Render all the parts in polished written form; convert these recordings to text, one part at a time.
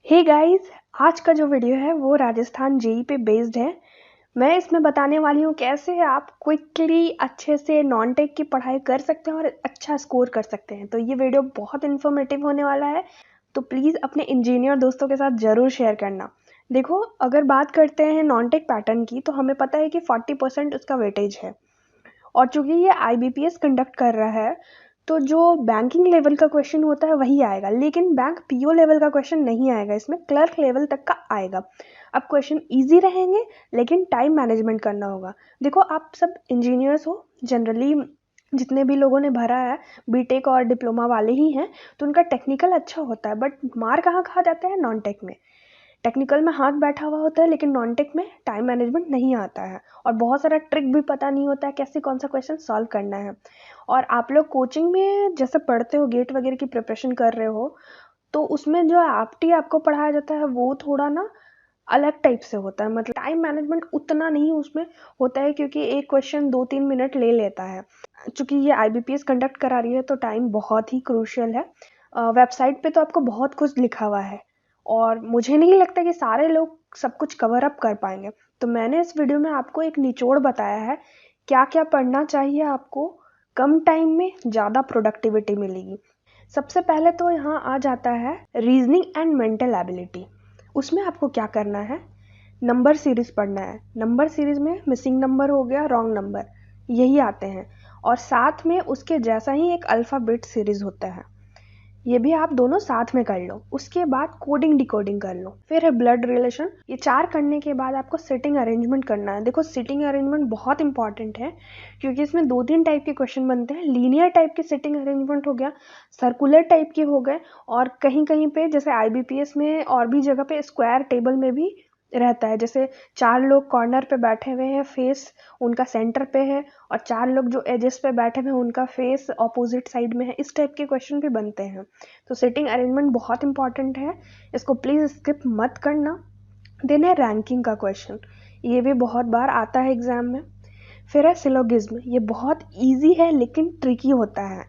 Hey guys, आज का जो वीडियो है वो राजस्थान जेई पे बेस्ड है। मैं इसमें बताने वाली हूँ कैसे आप क्विकली अच्छे से नॉन टेक की पढ़ाई कर सकते हैं और अच्छा स्कोर कर सकते हैं। तो ये वीडियो बहुत इन्फॉर्मेटिव होने वाला है, तो प्लीज़ अपने इंजीनियर दोस्तों के साथ ज़रूर शेयर करना। देखो, अगर बात करते हैं नॉन टेक पैटर्न की, तो हमें पता है कि 40% उसका वेटेज है। और चूंकि ये आईबीपीएस कंडक्ट कर रहा है, तो जो बैंकिंग लेवल का क्वेश्चन होता है वही आएगा, लेकिन बैंक पीओ लेवल का क्वेश्चन नहीं आएगा, इसमें क्लर्क लेवल तक का आएगा। अब क्वेश्चन इजी रहेंगे, लेकिन टाइम मैनेजमेंट करना होगा। देखो, आप सब इंजीनियर्स हो, जनरली जितने भी लोगों ने भरा है बीटेक और डिप्लोमा वाले ही हैं, तो उनका टेक्निकल अच्छा होता है, बट मार कहाँ खा जाता है? नॉन टेक में। टेक्निकल में हाथ बैठा हुआ होता है, लेकिन नॉन टेक में टाइम मैनेजमेंट नहीं आता है और बहुत सारा ट्रिक भी पता नहीं होता है कैसे कौन सा क्वेश्चन सॉल्व करना है। और आप लोग कोचिंग में जैसे पढ़ते हो, गेट वगैरह की प्रिपरेशन कर रहे हो, तो उसमें जो एप्टी आपको पढ़ाया जाता है वो थोड़ा ना अलग टाइप से होता है। मतलब टाइम मैनेजमेंट उतना नहीं उसमें होता है, क्योंकि एक क्वेश्चन 2-3 मिनट ले लेता है। चूंकि ये आईबीपीएस कंडक्ट करा रही है, तो टाइम बहुत ही क्रूशियल है। वेबसाइट पे तो आपको बहुत कुछ लिखा हुआ है और मुझे नहीं लगता कि सारे लोग सब कुछ कवर अप कर पाएंगे। तो मैंने इस वीडियो में आपको एक निचोड़ बताया है, क्या क्या पढ़ना चाहिए आपको, कम टाइम में ज़्यादा प्रोडक्टिविटी मिलेगी। सबसे पहले तो यहाँ आ जाता है रीजनिंग एंड मेंटल एबिलिटी। उसमें आपको क्या करना है? नंबर सीरीज पढ़ना है। नंबर सीरीज में मिसिंग नंबर हो गया, रॉन्ग नंबर, यही आते हैं। और साथ में उसके जैसा ही एक अल्फ़ाबेट सीरीज होता है, ये भी आप दोनों साथ में कर लो। उसके बाद कोडिंग डिकोडिंग कर लो। फिर है ब्लड रिलेशन। ये 4 करने के बाद आपको सिटिंग अरेंजमेंट करना है। देखो, सिटिंग अरेंजमेंट बहुत इंपॉर्टेंट है, क्योंकि इसमें 2-3 टाइप के क्वेश्चन बनते हैं। लीनियर टाइप के सिटिंग अरेंजमेंट हो गया, सर्कुलर टाइप के हो गए, और कहीं कहीं पे जैसे आईबीपीएस में और भी जगह पे स्क्वायर टेबल में भी रहता है। जैसे 4 लोग कॉर्नर पे बैठे हुए हैं, फेस उनका सेंटर पे है, और 4 लोग जो एजेस पे बैठे हुए हैं उनका फेस ऑपोजिट साइड में है। इस टाइप के क्वेश्चन भी बनते हैं। तो सिटिंग अरेंजमेंट बहुत इंपॉर्टेंट है, इसको प्लीज़ स्किप मत करना। देन है रैंकिंग का क्वेश्चन, ये भी बहुत बार आता है एग्जाम में। फिर है सिलोगिज्म। ये बहुत ईजी है लेकिन ट्रिकी होता है।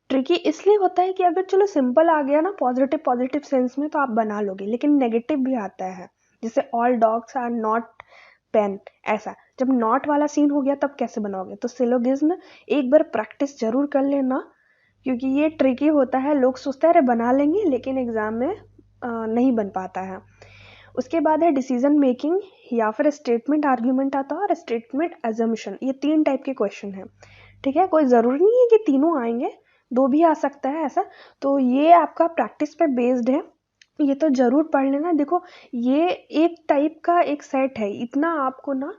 ट्रिकी इसलिए होता है कि अगर चलो सिंपल आ गया ना, पॉजिटिव पॉजिटिव सेंस में, तो आप बना लोगे, लेकिन नेगेटिव भी आता है। जैसे all dogs are not pen, ऐसा जब नॉट वाला सीन हो गया तब कैसे बनाओगे? तो सिलोगिज्म एक बार प्रैक्टिस जरूर कर लेना, क्योंकि ये ट्रिकी होता है। लोग सोचते हैं अरे बना लेंगे, लेकिन एग्जाम में नहीं बन पाता है। उसके बाद है डिसीजन मेकिंग, या फिर स्टेटमेंट आर्ग्यूमेंट आता है, और स्टेटमेंट एजम्पशन। ये 3 टाइप के क्वेश्चन हैं। ठीक है, कोई ज़रूरी नहीं है कि तीनों आएंगे, 2 भी आ सकता है ऐसा। तो ये आपका प्रैक्टिस पे बेस्ड है, ये तो ज़रूर पढ़ लेना। देखो, ये एक टाइप का एक सेट है, इतना आपको ना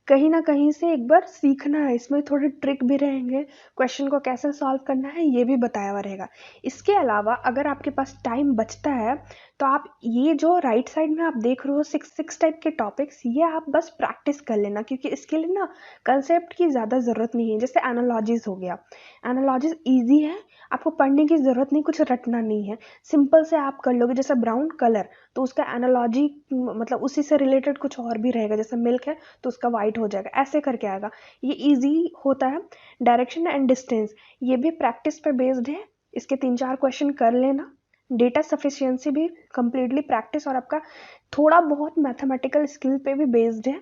कहीं से एक बार सीखना है। इसमें थोड़े ट्रिक भी रहेंगे, क्वेश्चन को कैसे सॉल्व करना है ये भी बताया हुआ रहेगा। इसके अलावा अगर आपके पास टाइम बचता है, तो आप ये जो राइट साइड में आप देख रहे हो 6 टाइप के टॉपिक्स, ये आप बस प्रैक्टिस कर लेना, क्योंकि इसके लिए ना कंसेप्ट की ज़्यादा ज़रूरत नहीं है। जैसे एनालॉजीज हो गया, एनालॉजीज ईजी है, आपको पढ़ने की ज़रूरत नहीं, कुछ रटना नहीं है, सिंपल से आप कर लोगे। जैसे ब्राउन कलर, तो उसका एनालॉजी मतलब उसी से रिलेटेड कुछ और भी रहेगा। जैसे मिल्क है तो उसका वाइट हो जाएगा, ऐसे करके आएगा, ये इजी होता है। डायरेक्शन एंड डिस्टेंस, ये भी प्रैक्टिस पे बेस्ड है, इसके 3-4 क्वेश्चन कर लेना। डेटा सफिशिएंसी भी कंप्लीटली प्रैक्टिस और आपका थोड़ा बहुत मैथमेटिकल स्किल पे भी बेस्ड है।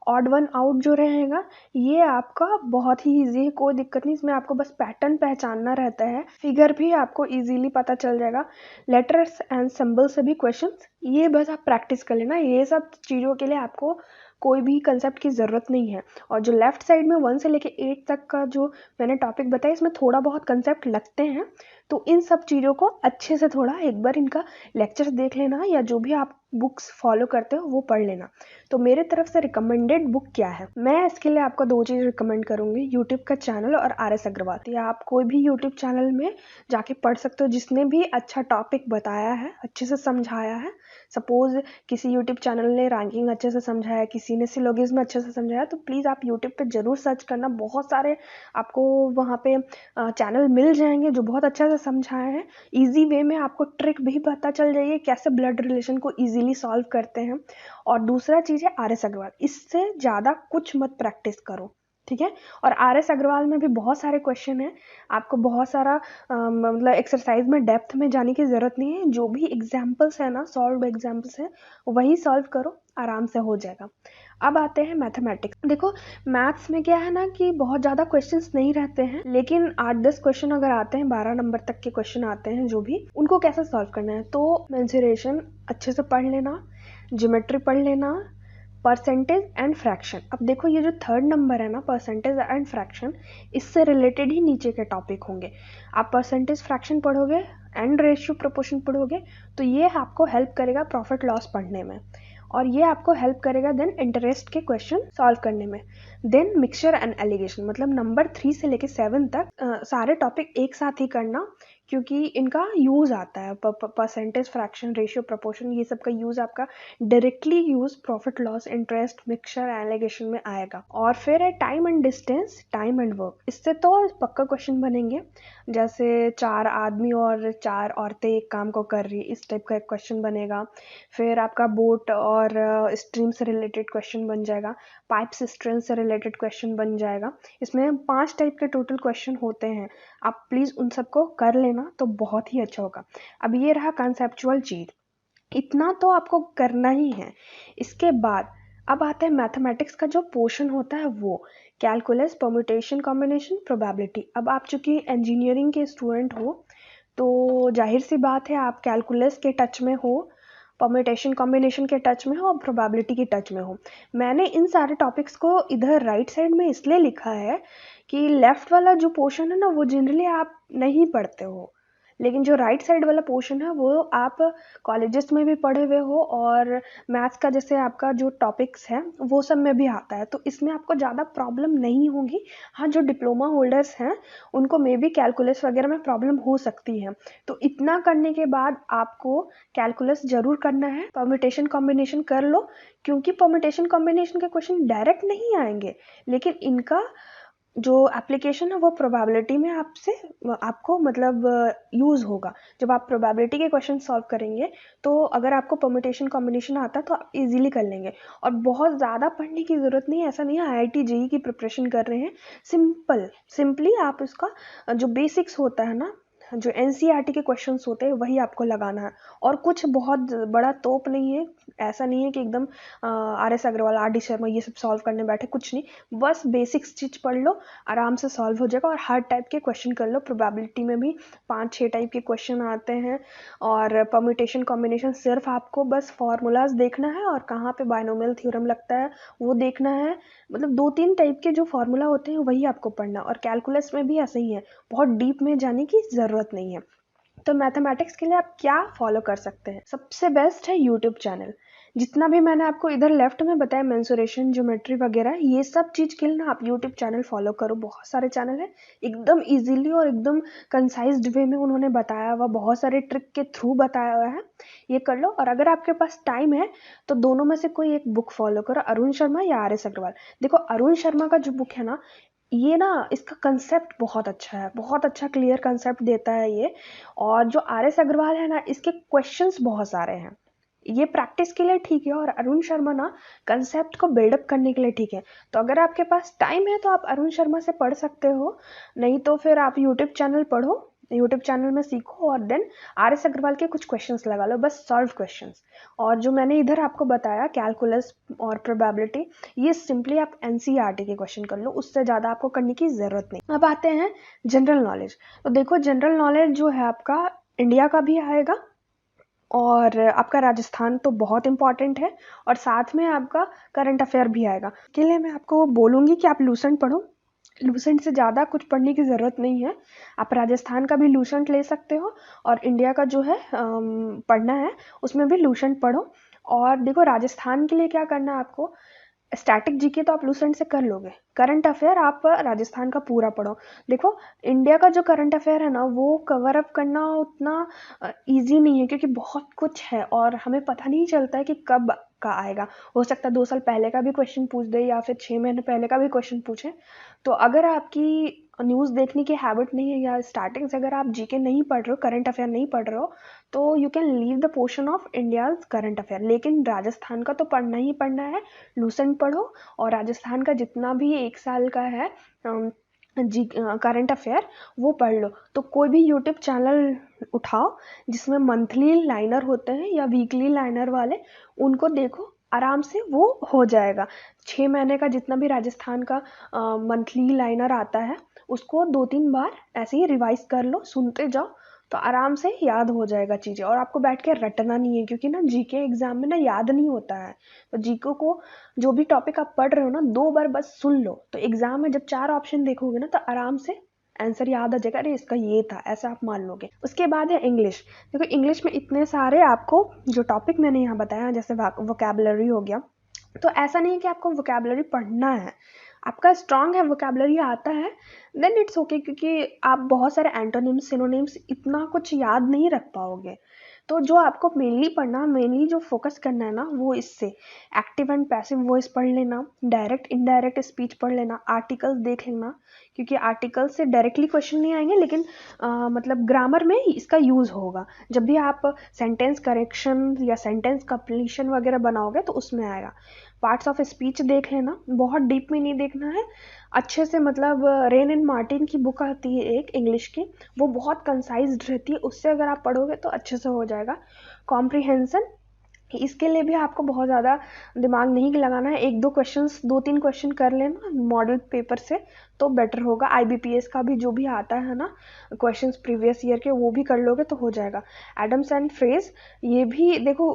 ऑड वन आउट जो रहेगा, ये आपका बहुत ही इजी है, कोई दिक्कत नहीं, इसमें आपको बस पैटर्न पहचानना रहता है। फिगर भी आपको इजीली पता चल जाएगा। लेटर्स एंड सिंबल से भी क्वेश्चंस, ये बस आप प्रैक्टिस कर लेना। ये सब चीज़ों के लिए आपको कोई भी कंसेप्ट की ज़रूरत नहीं है। और जो लेफ्ट साइड में 1 से लेके 8 तक का जो मैंने टॉपिक बताया, इसमें थोड़ा बहुत कंसेप्ट लगते हैं, तो इन सब चीज़ों को अच्छे से थोड़ा एक बार इनका लेक्चर्स देख लेना, या जो भी आप बुक्स फॉलो करते हो वो पढ़ लेना। तो मेरे तरफ से रिकमेंडेड बुक क्या है, मैं इसके लिए आपको 2 चीज़ रिकमेंड करूँगी, यूट्यूब का चैनल और RS अग्रवाल। या आप कोई भी यूट्यूब चैनल में जाके पढ़ सकते हो, जिसने भी अच्छा टॉपिक बताया है, अच्छे से समझाया है। सपोज किसी यूट्यूब चैनल ने रैंकिंग अच्छे से समझाया, किसी ने सिलोगिज्म अच्छे से समझाया, तो प्लीज़ आप यूट्यूब पे ज़रूर सर्च करना। बहुत सारे आपको वहाँ पे चैनल मिल जाएंगे जो बहुत अच्छा से समझाए हैं। ईजी वे में आपको ट्रिक भी पता चल जाएगी कैसे ब्लड रिलेशन को ईजिली सॉल्व करते हैं। और दूसरा चीज़ है RS अग्रवाल, इससे ज़्यादा कुछ मत प्रैक्टिस करो, ठीक है। और RS अग्रवाल में भी बहुत सारे क्वेश्चन हैं, आपको बहुत सारा मतलब एक्सरसाइज में डेप्थ में जाने की ज़रूरत नहीं है, जो भी एग्जाम्पल्स है ना, सॉल्व एग्जाम्पल्स हैं वही सॉल्व करो, आराम से हो जाएगा। अब आते हैं मैथमेटिक्स। देखो मैथ्स में क्या है ना कि बहुत ज़्यादा क्वेश्चंस नहीं रहते हैं, लेकिन 8-10 क्वेश्चन अगर आते हैं, 12 नंबर तक के क्वेश्चन आते हैं, जो भी उनको कैसे सॉल्व करना है, तो मेंसुरेशन अच्छे से पढ़ लेना, ज्योमेट्री पढ़ लेना, परसेंटेज एंड फ्रैक्शन। अब देखो ये जो थर्ड नंबर है ना, परसेंटेज एंड फ्रैक्शन, इससे रिलेटेड ही नीचे के टॉपिक होंगे। आप परसेंटेज फ्रैक्शन पढ़ोगे एंड रेशियो प्रोपोर्शन पढ़ोगे, तो ये आपको हेल्प करेगा प्रॉफिट लॉस पढ़ने में, और ये आपको हेल्प करेगा देन इंटरेस्ट के क्वेश्चन सॉल्व करने में। देन मिक्सचर एंड एलिगेशन, मतलब नंबर 3 से लेके 7 तक सारे टॉपिक एक साथ ही करना, क्योंकि इनका यूज़ आता है। परसेंटेज फ्रैक्शन रेशियो प्रोपोर्शन ये सब का यूज़ आपका directly use profit loss interest mixture allegation में आएगा। और फिर है time and distance, time and work, इससे तो पक्का क्वेश्चन बनेंगे, जैसे 4 आदमी और 4 औरतें एक काम को कर रही, इस टाइप का एक क्वेश्चन बनेगा। फिर आपका बोट और स्ट्रीम से रिलेटेड क्वेश्चन बन जाएगा, पाइप सिस्टम से रिलेटेड क्वेश्चन बन जाएगा। इसमें 5 टाइप के टोटल क्वेश्चन होते हैं, आप प्लीज़ उन सबको कर लेना तो बहुत ही अच्छा होगा। अब ये रहा कंसेप्चुअल चीज, इतना तो आपको करना ही है। इसके बाद अब आता है मैथमेटिक्स का जो पोर्शन होता है, वो कैलकुलस, परम्यूटेशन, कॉम्बिनेशन, प्रोबेबिलिटी। अब आप चूंकि इंजीनियरिंग के स्टूडेंट हो, तो जाहिर सी बात है आप कैलकुलस के टच में हो, परम्यूटेशन कॉम्बिनेशन के टच में हो और प्रोबेबिलिटी के टच में हो। मैंने इन सारे टॉपिक्स को इधर राइट साइड में इसलिए लिखा है कि लेफ्ट वाला जो पोर्शन है ना, वो जनरली आप नहीं पढ़ते हो, लेकिन जो राइट साइड वाला पोर्शन है वो आप कॉलेजेस में भी पढ़े हुए हो, और मैथ्स का जैसे आपका जो टॉपिक्स है वो सब में भी आता है, तो इसमें आपको ज़्यादा प्रॉब्लम नहीं होगी। हाँ, जो डिप्लोमा होल्डर्स हैं उनको मे बी कैलकुलस वगैरह में प्रॉब्लम हो सकती है। तो इतना करने के बाद आपको कैलकुलस जरूर करना है, परम्यूटेशन कॉम्बिनेशन कर लो, क्योंकि परम्यूटेशन कॉम्बिनेशन के क्वेश्चन डायरेक्ट नहीं आएंगे, लेकिन इनका जो एप्लीकेशन है वो प्रोबेबिलिटी में आपको मतलब यूज़ होगा। जब आप प्रोबेबिलिटी के क्वेश्चन सॉल्व करेंगे, तो अगर आपको परम्यूटेशन कॉम्बिनेशन आता है तो आप इजीली कर लेंगे, और बहुत ज़्यादा पढ़ने की ज़रूरत नहीं है। ऐसा नहीं है IIT JEE की प्रिपरेशन कर रहे हैं, सिंपली आप उसका जो बेसिक्स होता है ना, जो NCERT के क्वेश्चंस होते हैं वही आपको लगाना है, और कुछ बहुत बड़ा तोप नहीं है। ऐसा नहीं है कि एकदम RS अग्रवाल, RD शर्मा ये सब सॉल्व करने बैठे, कुछ नहीं, बस बेसिक्स चीज पढ़ लो, आराम से सॉल्व हो जाएगा। और हर टाइप के क्वेश्चन कर लो, प्रोबेबिलिटी में भी 5-6 टाइप के क्वेश्चन आते हैं, और परम्यूटेशन कॉम्बिनेशन सिर्फ आपको बस फॉर्मूलाज देखना है, और कहाँ पे बायनोमियल थ्योरम लगता है वो देखना है। मतलब 2-3 टाइप के जो फॉर्मूला होते हैं वही आपको पढ़ना, और कैलकुलस में भी ऐसा ही है, बहुत डीप में जाने की ज़रूरत नहीं है। तो मैथमेटिक्स के लिए आप क्या फॉलो कर सकते हैं, सबसे बेस्ट है यूट्यूब चैनल। जितना भी मैंने आपको इधर लेफ्ट में बताया, मेंसुरेशन, ज्योमेट्री वगैरह, ये सब चीज़ के लिए ना आप यूट्यूब चैनल फॉलो करो। बहुत सारे चैनल हैं, एकदम इजीली और एकदम कंसाइज्ड वे में उन्होंने बताया हुआ, बहुत सारे ट्रिक के थ्रू बताया हुआ है, ये कर लो। और अगर आपके पास टाइम है तो दोनों में से कोई एक बुक फॉलो करो, अरुण शर्मा या RS अग्रवाल। देखो अरुण शर्मा का जो बुक है ना, ये ना इसका कंसेप्ट बहुत अच्छा है, बहुत अच्छा क्लियर कंसेप्ट देता है ये। और जो RS अग्रवाल है ना, इसके क्वेश्चंस बहुत सारे हैं, ये प्रैक्टिस के लिए ठीक है, और अरुण शर्मा ना कंसेप्ट को बिल्डअप करने के लिए ठीक है। तो अगर आपके पास टाइम है तो आप अरुण शर्मा से पढ़ सकते हो, नहीं तो फिर आप यूट्यूब चैनल पढ़ो, यूट्यूब चैनल में सीखो, और देन RS अग्रवाल के कुछ क्वेश्चंस लगा लो, बस सॉल्व क्वेश्चंस। और जो मैंने इधर आपको बताया कैलकुलस और प्रोबेबिलिटी, ये सिंपली आप NCERT के क्वेश्चन कर लो, उससे ज़्यादा आपको करने की ज़रूरत नहीं। अब आते हैं जनरल नॉलेज। तो देखो जनरल नॉलेज जो है आपका इंडिया का भी आएगा, और आपका राजस्थान तो बहुत इंपॉर्टेंट है, और साथ में आपका करंट अफेयर भी आएगा। के लिए मैं आपको बोलूँगी कि आप लूसेंट पढ़ो, लूसेंट से ज़्यादा कुछ पढ़ने की ज़रूरत नहीं है। आप राजस्थान का भी लूसेंट ले सकते हो, और इंडिया का जो है पढ़ना है उसमें भी लूसेंट पढ़ो। और देखो राजस्थान के लिए क्या करना है आपको, स्टैटिक जीके तो आप लूसेंट से कर लोगे, करंट अफेयर आप राजस्थान का पूरा पढ़ो। देखो इंडिया का जो करंट अफेयर है ना, वो कवर अप करना उतना इजी नहीं है, क्योंकि बहुत कुछ है और हमें पता नहीं चलता है कि कब का आएगा। हो सकता है 2 साल पहले का भी क्वेश्चन पूछ दे, या फिर 6 महीने पहले का भी क्वेश्चन पूछे। तो अगर आपकी न्यूज़ देखने की हैबिट नहीं है, या स्टार्टिंग से अगर आप जीके नहीं पढ़ रहे हो, करंट अफेयर नहीं पढ़ रहे हो, तो you can leave the portion of India's current affair, लेकिन राजस्थान का तो पढ़ना ही पढ़ना है, लूसेंट पढ़ो। और राजस्थान का जितना भी 1 साल का है जी करंट अफेयर वो पढ़ लो। तो कोई भी यूट्यूब चैनल उठाओ जिसमें मंथली लाइनर होते हैं या वीकली लाइनर वाले, उनको देखो, आराम से वो हो जाएगा। 6 महीने का जितना भी राजस्थान का मंथली लाइनर आता है उसको 2-3 बार ऐसे ही रिवाइज कर लो, सुनते जाओ, तो आराम से याद हो जाएगा चीज़ें। और आपको बैठ के रटना नहीं है, क्योंकि ना जीके एग्जाम में ना याद नहीं होता है। तो जीके को जो भी टॉपिक आप पढ़ रहे हो ना 2 बार बस सुन लो, तो एग्जाम में जब 4 ऑप्शन देखोगे ना तो आराम से आंसर याद आ जाएगा, अरे इसका ये था, ऐसा आप मान लोगे। उसके बाद है इंग्लिश। देखो इंग्लिश में इतने सारे आपको जो टॉपिक मैंने यहाँ बताया, जैसे वोकैबुलरी हो गया, तो ऐसा नहीं है कि आपको वोकैबुलरी पढ़ना है, आपका स्ट्रांग है, वोकैबुलरी आता है, देन इट्स ओके, क्योंकि आप बहुत सारे एंटोनिम्स सिनोनिम्स इतना कुछ याद नहीं रख पाओगे। तो जो आपको मेनली पढ़ना, मेनली जो फोकस करना है ना, वो इससे एक्टिव एंड पैसिव वॉइस पढ़ लेना, डायरेक्ट इनडायरेक्ट स्पीच पढ़ लेना, आर्टिकल्स देख लेना, क्योंकि आर्टिकल से डायरेक्टली क्वेश्चन नहीं आएंगे, लेकिन मतलब ग्रामर में इसका यूज़ होगा। जब भी आप सेंटेंस करेक्शन या सेंटेंस कंप्लीशन वगैरह बनाओगे तो उसमें आएगा। पार्ट्स ऑफ स्पीच देख लेना, बहुत डीप में नहीं देखना है, अच्छे से, मतलब रेन एंड मार्टिन की बुक आती है एक इंग्लिश की, वो बहुत कंसाइज्ड रहती है, उससे अगर आप पढ़ोगे तो अच्छे से हो जाएगा। कॉम्प्रिहेंशन, इसके लिए भी आपको बहुत ज़्यादा दिमाग नहीं लगाना है, 1-2 क्वेश्चंस, 2-3 क्वेश्चन कर लेना मॉडल पेपर से तो बेटर होगा। IBPS का भी जो भी आता है ना क्वेश्चंस प्रीवियस ईयर के, वो भी कर लोगे तो हो जाएगा। एडम्स एंड फ्रेज, ये भी देखो,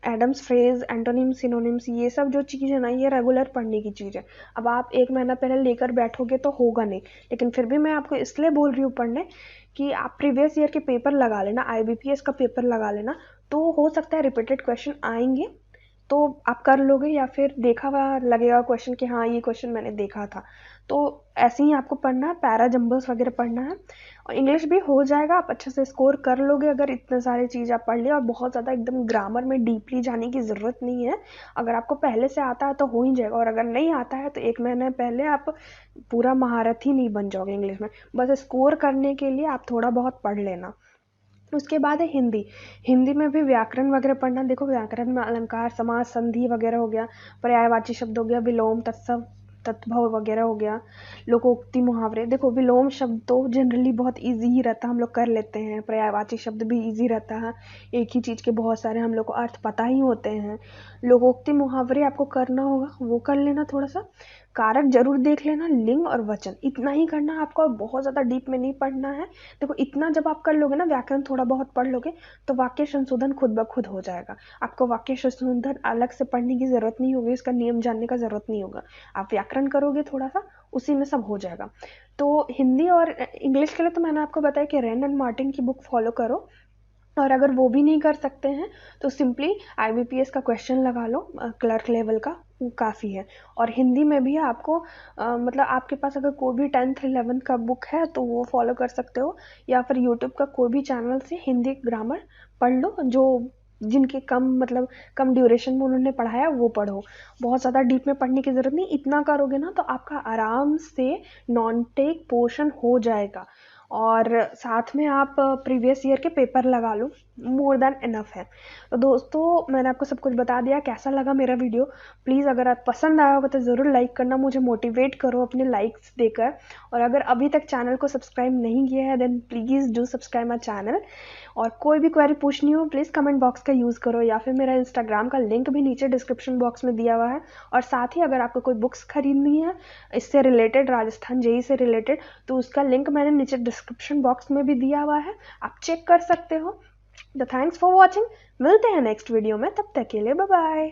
एडम्स फ्रेज, एंटोनिम सिनोनिम्स, ये सब जो चीज़ है ना, ये रेगुलर पढ़ने की चीज़ है। अब आप 1 महीना पहले लेकर बैठोगे तो होगा नहीं, लेकिन फिर भी मैं आपको इसलिए बोल रही हूँ पढ़ने कि आप प्रीवियस ईयर के पेपर लगा लेना, IBPS का पेपर लगा लेना, तो हो सकता है रिपीटेड क्वेश्चन आएंगे तो आप कर लोगे, या फिर देखा हुआ लगेगा क्वेश्चन कि हाँ ये क्वेश्चन मैंने देखा था। तो ऐसे ही आपको पढ़ना है, पैरा जंबल्स वगैरह पढ़ना है, और इंग्लिश भी हो जाएगा, आप अच्छे से स्कोर कर लोगे अगर इतने सारी चीज़ आप पढ़ लिया। और बहुत ज़्यादा एकदम ग्रामर में डीपली जाने की ज़रूरत नहीं है, अगर आपको पहले से आता है तो हो ही जाएगा, और अगर नहीं आता है तो 1 महीने पहले आप पूरा महारत ही नहीं बन जाओगे इंग्लिश में, बस स्कोर करने के लिए आप थोड़ा बहुत पढ़ लेना। उसके बाद है हिंदी। हिंदी में भी व्याकरण वगैरह पढ़ना। देखो व्याकरण में अलंकार, समास, संधि वगैरह हो गया, पर्यायवाची शब्द हो गया, विलोम, तत्सम, तत्भव वगैरह हो गया, लोकोक्ति, मुहावरे। देखो विलोम शब्द तो जनरली बहुत इजी ही रहता है, हम लोग कर लेते हैं, पर्यायवाची शब्द भी इजी रहता है, एक ही चीज़ के बहुत सारे हम लोग को अर्थ पता ही होते हैं। लोकोक्ति, मुहावरे आपको करना होगा, वो कर लेना थोड़ा सा। कारक जरूर देख लेना, लिंग और वचन, इतना ही करना है आपको, बहुत ज़्यादा डीप में नहीं पढ़ना है। देखो इतना जब आप कर लोगे ना, व्याकरण थोड़ा बहुत पढ़ लोगे, तो वाक्य संशोधन खुद ब खुद हो जाएगा। आपको वाक्य संशोधन अलग से पढ़ने की ज़रूरत नहीं होगी, इसका नियम जानने का ज़रूरत नहीं होगा, आप व्याकरण करोगे थोड़ा सा, उसी में सब हो जाएगा। तो हिंदी और इंग्लिश के लिए तो मैंने आपको बताया कि रेन एंड मार्टिन की बुक फॉलो करो, और अगर वो भी नहीं कर सकते हैं तो सिंपली IBPS का क्वेश्चन लगा लो, क्लर्क लेवल का, वो काफ़ी है। और हिंदी में भी आपको मतलब आपके पास अगर कोई भी 10th 11th का बुक है तो वो फॉलो कर सकते हो, या फिर यूट्यूब का कोई भी चैनल से हिंदी ग्रामर पढ़ लो, जो जिनके कम, मतलब कम ड्यूरेशन में उन्होंने पढ़ाया वो पढ़ो, बहुत ज़्यादा डीप में पढ़ने की ज़रूरत नहीं। इतना करोगे ना तो आपका आराम से नॉन टेक पोर्शन हो जाएगा, और साथ में आप प्रीवियस ईयर के पेपर लगा लो, मोर देन इनफ है। तो दोस्तों मैंने आपको सब कुछ बता दिया, कैसा लगा मेरा वीडियो? प्लीज़ अगर आप पसंद आया होगा तो ज़रूर लाइक करना, मुझे मोटिवेट करो अपने लाइक्स देकर। और अगर अभी तक चैनल को सब्सक्राइब नहीं किया है then please do subscribe my channel. और कोई भी क्वेरी पूछनी हो प्लीज़ कमेंट बॉक्स का यूज़ करो, या फिर मेरा इंस्टाग्राम का लिंक भी नीचे डिस्क्रिप्शन बॉक्स में दिया हुआ है। और साथ ही अगर आपको कोई बुक्स खरीदनी है इससे रिलेटेड, राजस्थान जेईई से रिलेटेड, तो उसका लिंक मैंने नीचे डिस्क्रिप्शन बॉक्स में भी दिया हुआ है, आप चेक कर सकते हो। तो थैंक्स फॉर वॉचिंग, मिलते हैं नेक्स्ट वीडियो में, तब तक के लिए बाय बाय।